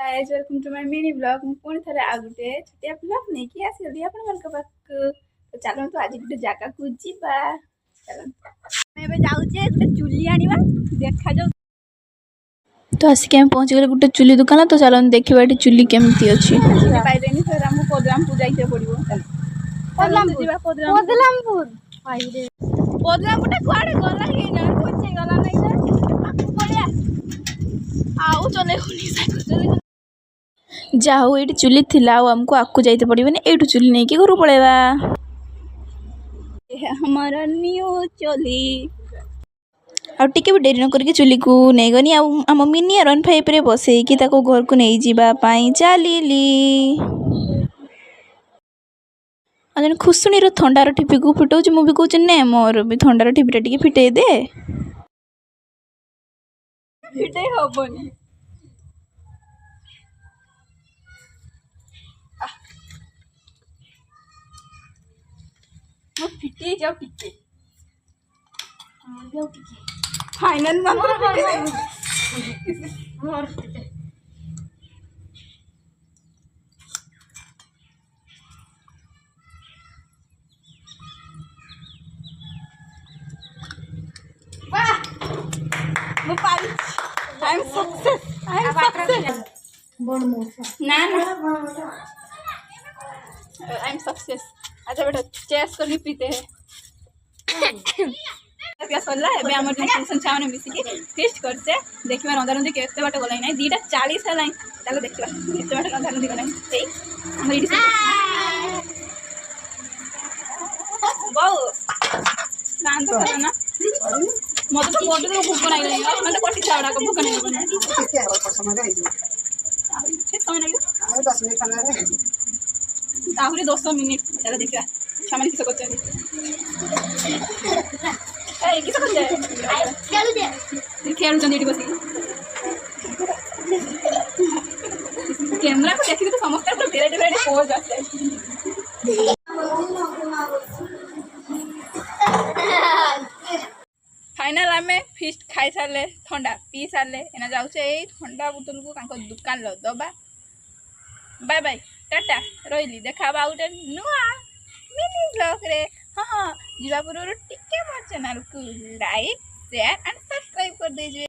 Guys welcome to my mini blog मु पुणी थरे आ गुटे छोटिया ब्लॉग नहीं कि आसी आपण मन के पाक तो चलो तो आज गुटे जगह को जीवा चलो मैं बे जाऊ जे गुटे चुली आनिबा देखा जाऊ तो आसिक हम पहुँच गए गोटे चुली दुकान तो चलो देखा ये चुली केमती अच्छी पाइबेनी फिर हम पदरामपुर जाइते पड़िबो पदरामपुर जीवा पदरामपुर भाई रे पदरामपुर कुआडे गला हे ना कोचे गला नहीं ना पड़िया आउ चले होली साइकिल जा हो ये चुली थिला आमको आकु जाइते पड़बे ये चुली नहीं कि घर पड़ेगा हमारा न्यू चुली आ टिके भी डेरी न करके चुली को नहीं गनी आम मिनी आयरन फाइप रे बसई कि ताको घर को नहीं जीवा पाई चलीली जन खुशुणी थंडार टिपी को फिटाऊँ मु भी कहूँ ने मोर भी थंडार टिपी टे फिटे दे फिटे हबनी मो फिटे जाओ टिके जाओ टिके फाइनल नंबर फिटे मोर फिटे वाह मो पारी आई एम सक्सेस बोन मोसा ना आई एम सक्सेस अच्छा बेटा चेस करनी पीते हैं प्यास सरला एबे हमर ट्यूशन छावने मिसिके टेस्ट करछे देखिबा रंधा रंधी केते बाट गलाई नै 2:40 हलाई चलो देखिबा केते बाट रंधा रंधी गलाई एई हमर इडी बाऊ रांध करा ना मत तो बोट तो भूख नहीं लगे मैं तो कोठी छाड़ा को भूख नहीं लगे ठीक समय नहीं 10 मिनट खाना है आहुरी 200 मिनिट चलो देखिबा सामान किस करछे ए किस करछे खेलु दे खेलु जन एडी बसी कैमरा को देखि तो समस्त तो तेरे तेरे पोज आछे फाइनल आमे फिस्ट खाई सारे ठंडा पी सारे एना जाऊे ये ठंडा बोतल को दुकान लो दबा बाय बाय टाटा रही देखा गोटे नुआ मिनी ब्लॉग रे हाँ हाँ जीवा पूर्व टिके मोर चैनल को लाइक शेयर एंड सब्सक्राइब कर दीजिए।